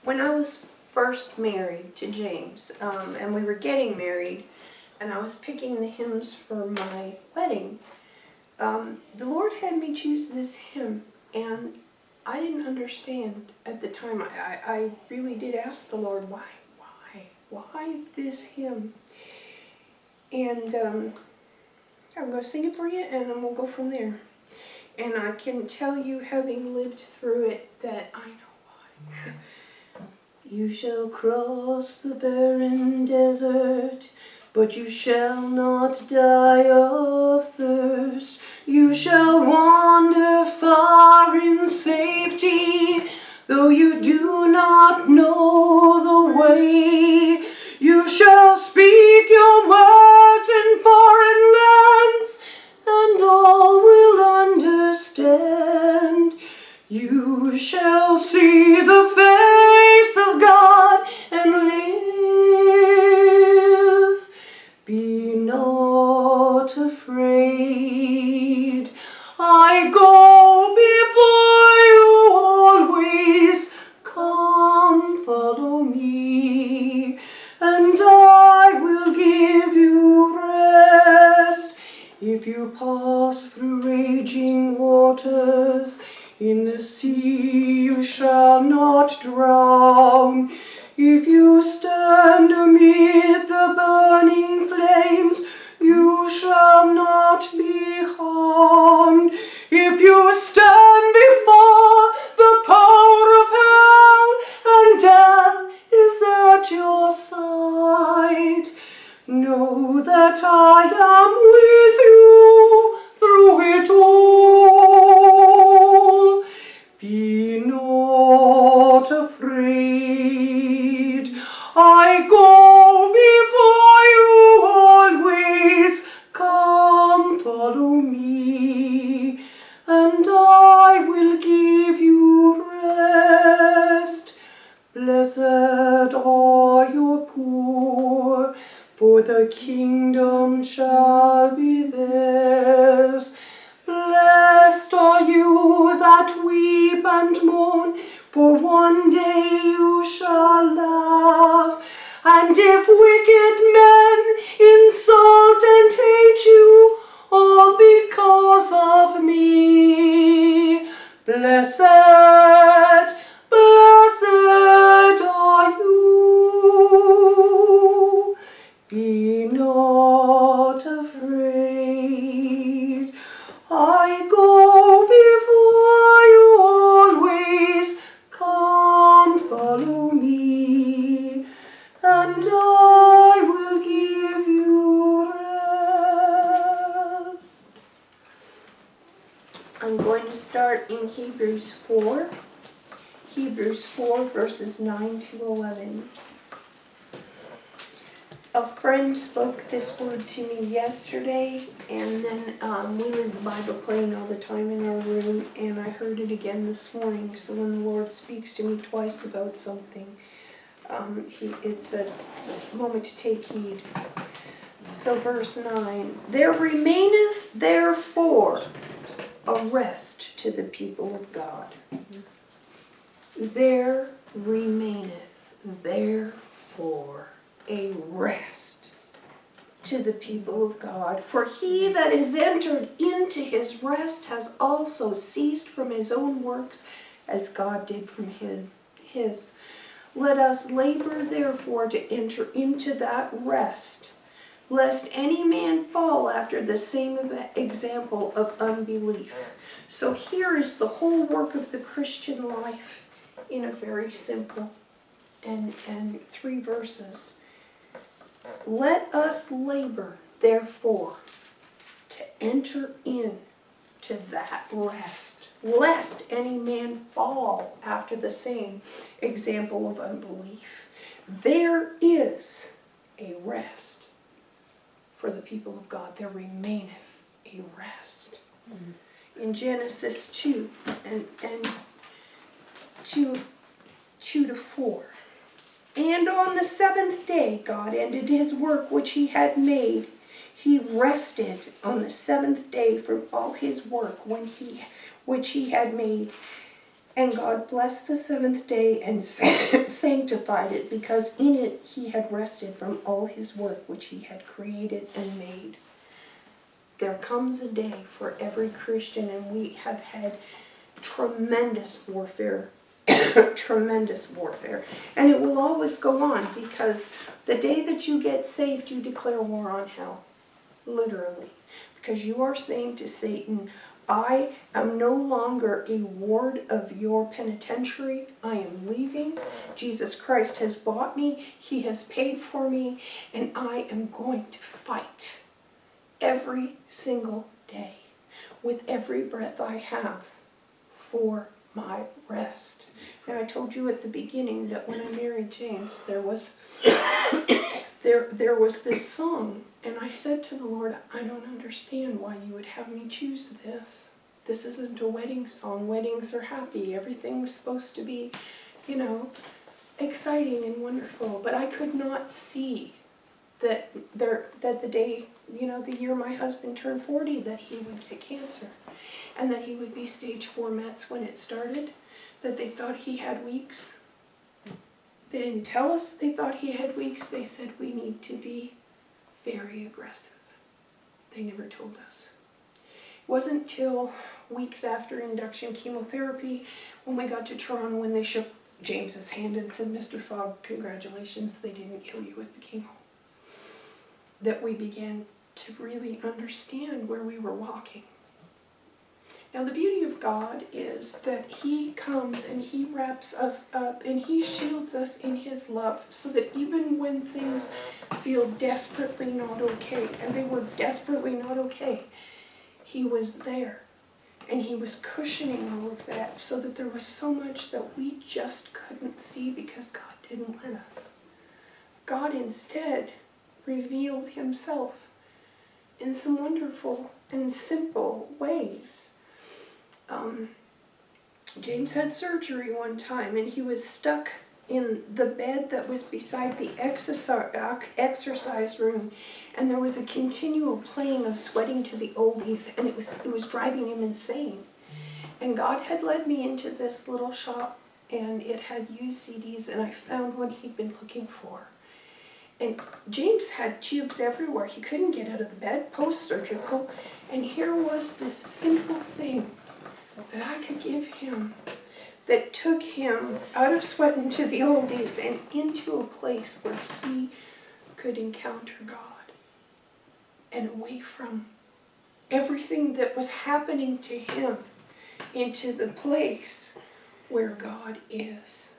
When I was first married to James, and we were getting married, and I was picking the hymns for my wedding, the Lord had me choose this hymn, and I didn't understand at the time. I really did ask the Lord, why this hymn? And I'm going to sing it for you, and then we'll go from there. And I can tell you, having lived through it, that I know why. You shall cross the barren desert, but you shall not die of thirst. You shall wander far in safety, though you do not know the way. You shall speak your words in foreign lands, and all will understand. You shall see the face of God and live. Be not afraid. I go before you always. Come, follow me, and I will give you rest. If you pass through raging waters, in the sea you shall not drown. If you stand amid the burning flames, you shall not be harmed. If you stand before the power of hell, and death is at your side, know that I am with you through it all. Be not afraid. I go before you always. Come, follow me, and I will give you rest. Blessed are your poor, for the kingdom shall be theirs. Blessed are you that weep and mourn, for one day you shall laugh. And if wicked men insult and hate you, all because of me, blessed are you. Be not afraid. I go before you always. Come, follow me, and I will give you rest. I'm going to start in Hebrews 4. Hebrews 4, verses 9 to 11. A friend spoke this word to me yesterday, and then we leave Bible playing all the time in our room, and I heard it again this morning. So when the Lord speaks to me twice about something, it's a moment to take heed. So verse 9, there remaineth therefore a rest to the people of God. There remaineth therefore a rest to the people of God. For he that is entered into his rest has also ceased from his own works, as God did from his. Let us labor therefore to enter into that rest, lest any man fall after the same example of unbelief. So here is the whole work of the Christian life in a very simple and 3 verses. Let us labor, therefore, to enter in to that rest, lest any man fall after the same example of unbelief. There is a rest for the people of God. There remaineth a rest. Mm-hmm. In Genesis 2 and 2 to 4. And on the 7th day God ended his work which he had made. He rested on the 7th day from all his work which he had made. And God blessed the seventh day and sanctified it, because in it he had rested from all his work which he had created and made. There comes a day for every Christian, and we have had tremendous warfare, tremendous warfare. And it will always go on, because the day that you get saved, you declare war on hell. Literally. Because you are saying to Satan, I am no longer a ward of your penitentiary. I am leaving. Jesus Christ has bought me. He has paid for me. And I am going to fight every single day with every breath I have for my rest. And I told you at the beginning that when I married James, there was this song, and I said to the Lord, I don't understand why you would have me choose this. This isn't a wedding song. Weddings are happy. Everything's supposed to be, exciting and wonderful. But I could not see that the day, the year my husband turned 40, that he would get cancer, and that he would be stage 4 Mets when it started, that they thought he had weeks. They didn't tell us they thought he had weeks. They said we need to be very aggressive. They never told us. It wasn't till weeks after induction chemotherapy, when we got to Toronto, when they shook James's hand and said, Mr. Fogg, congratulations, they didn't kill you with the chemo, that we began to really understand where we were walking. Now, the beauty of God is that he comes and he wraps us up and he shields us in his love, so that even when things feel desperately not okay, and they were desperately not okay, he was there. And he was cushioning all of that, so that there was so much that we just couldn't see because God didn't let us. God instead revealed himself in some wonderful and simple ways. James had surgery one time, and he was stuck in the bed that was beside the exercise room, and there was a continual playing of Sweating to the Oldies, and it was driving him insane. And God had led me into this little shop, and it had used CDs, and I found one he'd been looking for. And James had tubes everywhere. He couldn't get out of the bed, post-surgical, and here was this simple thing that I could give him that took him out of Sweating to the Oldies and into a place where he could encounter God, and away from everything that was happening to him, into the place where God is.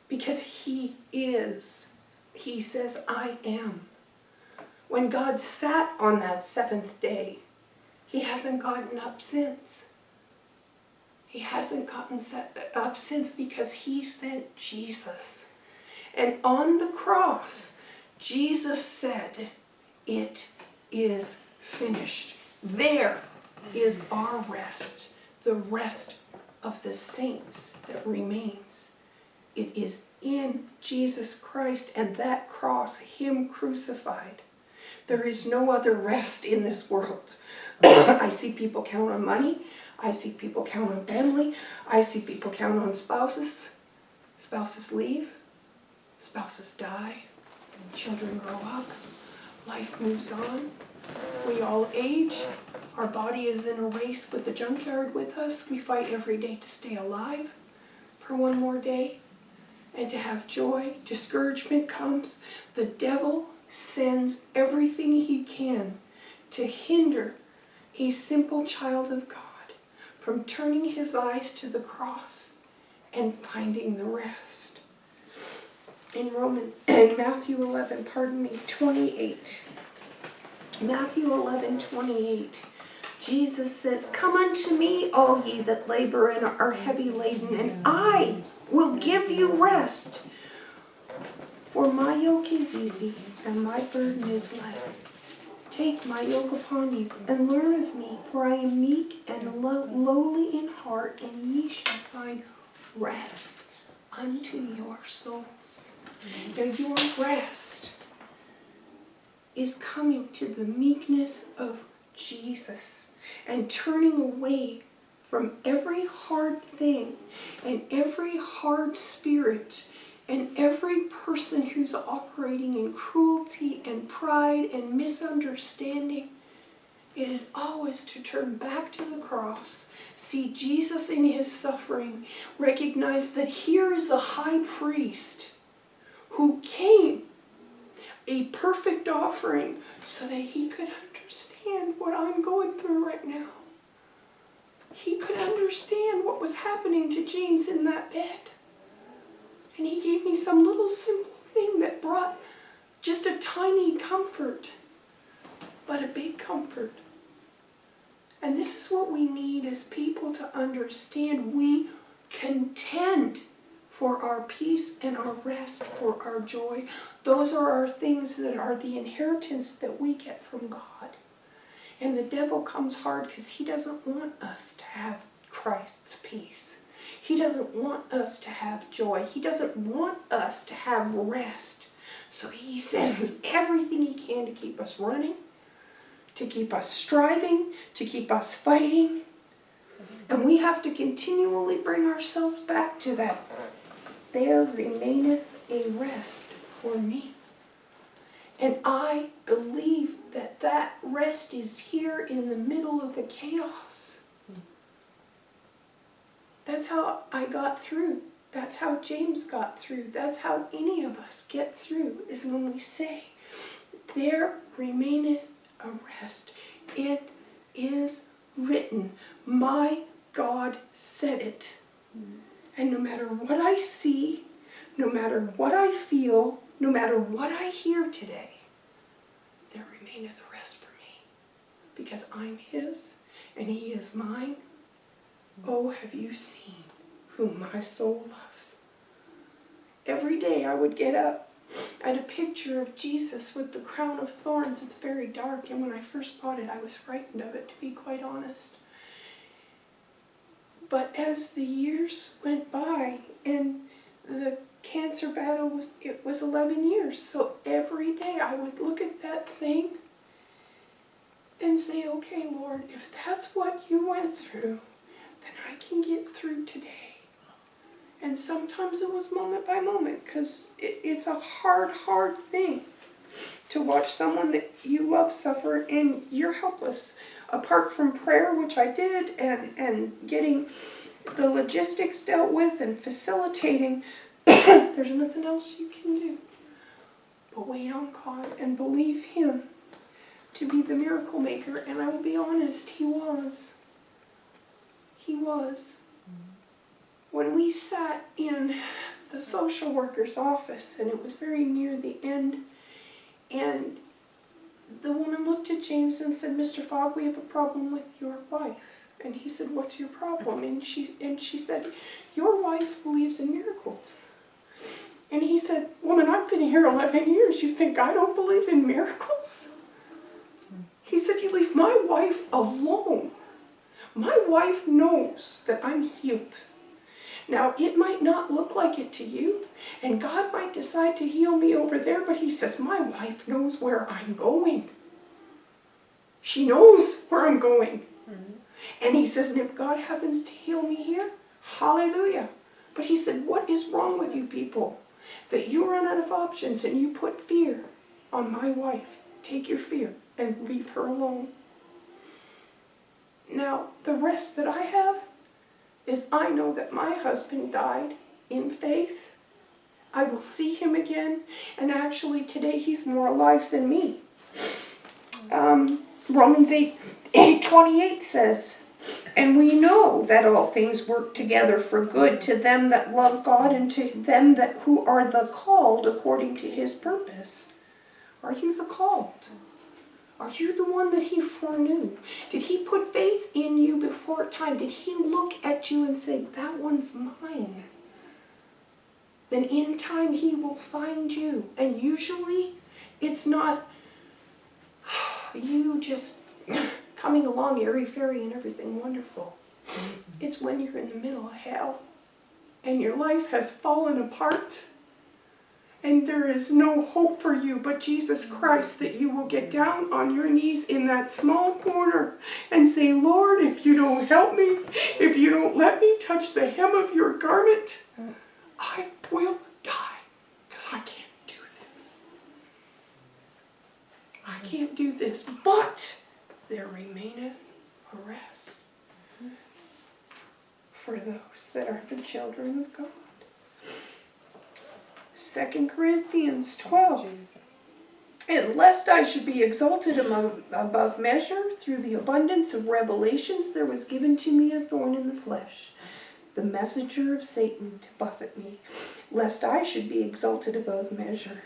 Because he is. He says, I am. When God sat on that seventh day, he hasn't gotten up since. He hasn't gotten up since, because he sent Jesus. And on the cross, Jesus said, it is finished. There is our rest, the rest of the saints that remains. It is in Jesus Christ and that cross, him crucified. There is no other rest in this world. I see people count on money. I see people count on family. I see people count on spouses. Spouses leave. Spouses die. Children grow up. Life moves on. We all age. Our body is in a race with the junkyard with us. We fight every day to stay alive for one more day and to have joy. Discouragement comes. The devil sends everything he can to hinder a simple child of God from turning his eyes to the cross and finding the rest. In Matthew 28. Matthew 11:28. Jesus says, come unto me, all ye that labor and are heavy laden, and I will give you rest. For my yoke is easy, and my burden is light. Take my yoke upon you, and learn of me, for I am meek and lowly in heart, and ye shall find rest unto your souls. Now your rest is coming to the meekness of Jesus and turning away from every hard thing and every hard spirit and every person who's operating in cruelty and pride and misunderstanding. It is always to turn back to the cross, see Jesus in his suffering, recognize that here is a high priest who came, a perfect offering, so that he could understand what I'm going through right now. He could understand what was happening to James in that bed. And he gave me some little simple thing that brought just a tiny comfort, but a big comfort. And this is what we need as people to understand. We contend for our peace and our rest, for our joy. Those are our things that are the inheritance that we get from God. And the devil comes hard because he doesn't want us to have Christ's peace. He doesn't want us to have joy. He doesn't want us to have rest. So he sends everything he can to keep us running, to keep us striving, to keep us fighting. And we have to continually bring ourselves back to that. There remaineth a rest for me. And I believe that that rest is here in the middle of the chaos. That's how I got through. That's how James got through. That's how any of us get through, is when we say, there remaineth a rest. It is written. My God said it. And no matter what I see, no matter what I feel, no matter what I hear today, there remaineth rest for me. Because I'm his and he is mine. Oh, have you seen whom my soul loves? Every day I would get up. I had a picture of Jesus with the crown of thorns. It's very dark, and when I first bought it, I was frightened of it, to be quite honest. But as the years went by, and the cancer battle was 11 years, so every day I would look at that thing and say, okay, Lord, if that's what you went through, then I can get through today. And sometimes it was moment by moment, because it's a hard thing to watch someone that you love suffer and you're helpless. Apart from prayer, which I did, and getting the logistics dealt with and facilitating, there's nothing else you can do but wait on God and believe him to be the miracle maker. And I will be honest, he was. He was. When we sat in the social worker's office, and it was very near the end, and the woman looked at James and said, Mr. Fogg, we have a problem with your wife. And he said, what's your problem? And she said, your wife believes in miracles. And he said, woman, I've been here 11 years. You think I don't believe in miracles? He said, you leave my wife alone. My wife knows that I'm healed. Now, it might not look like it to you, and God might decide to heal me over there, but he says, my wife knows where I'm going. She knows where I'm going. Mm-hmm. And he says, and if God happens to heal me here, hallelujah. But he said, what is wrong with you people? That you run out of options and you put fear on my wife. Take your fear and leave her alone. Now, the rest that I have is I know that my husband died in faith. I will see him again. And actually today he's more alive than me. Romans 8:28 says, and we know that all things work together for good to them that love God and to them that who are the called according to his purpose. Are you the called? Are you the one that he foreknew? Did he put faith in you before time? Did he look at you and say, that one's mine? Then in time he will find you. And usually it's not you just coming along airy-fairy and everything wonderful. It's when you're in the middle of hell and your life has fallen apart and there is no hope for you but Jesus Christ, that you will get down on your knees in that small corner and say, Lord, if you don't help me, if you don't let me touch the hem of your garment, I will die, because I can't do this. I can't do this, but there remaineth a rest for those that are the children of God. 2 Corinthians 12. And lest I should be exalted above measure, through the abundance of revelations there was given to me a thorn in the flesh, the messenger of Satan to buffet me, lest I should be exalted above measure.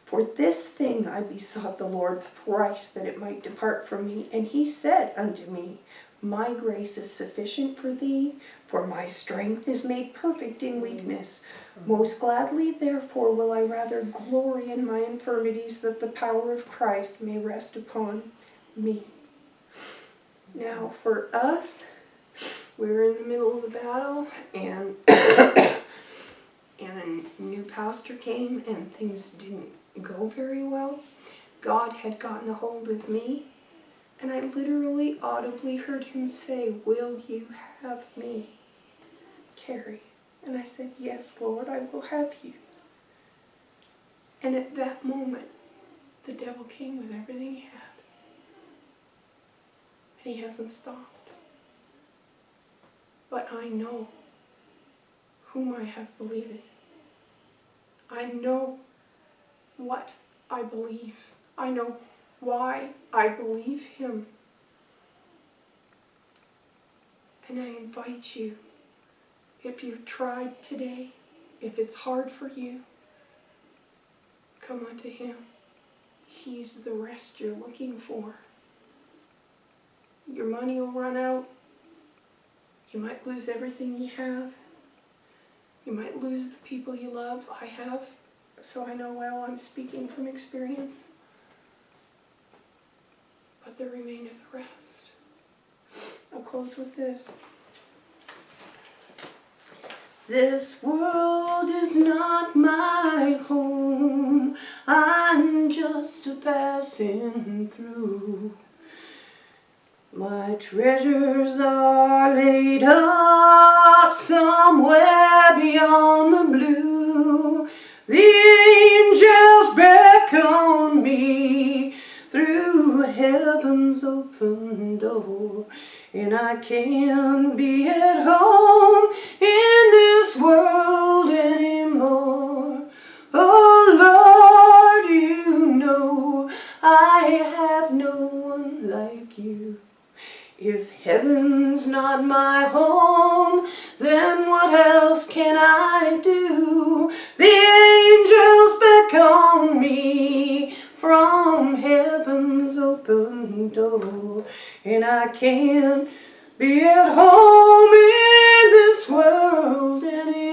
For this thing I besought the Lord thrice, that it might depart from me. And he said unto me, my grace is sufficient for thee, for my strength is made perfect in weakness. Most gladly, therefore, will I rather glory in my infirmities, that the power of Christ may rest upon me. Now, for us, we're in the middle of the battle, and a new pastor came, and things didn't go very well. God had gotten a hold of me, and I literally audibly heard him say, will you have me, Carrie? And I said, yes, Lord, I will have you. And at that moment, the devil came with everything he had. And he hasn't stopped. But I know whom I have believed. I know what I believe. I know why I believe him. And I invite you, if you've tried today, if it's hard for you, come unto him. He's the rest you're looking for. Your money will run out. You might lose everything you have. You might lose the people you love. I have, so I know well I'm speaking from experience. But there remaineth rest. I'll close with this. This world is not my home, I'm just a passing through. My treasures are laid up somewhere beyond the blue. The angels beckon me through heaven's open door, and I can't be at home in this world anymore. Oh Lord, you know I have no one like you. If heaven's not my home, then what else can I do? The angels beckon me from heaven's open door, and I can't be at home in this world anymore.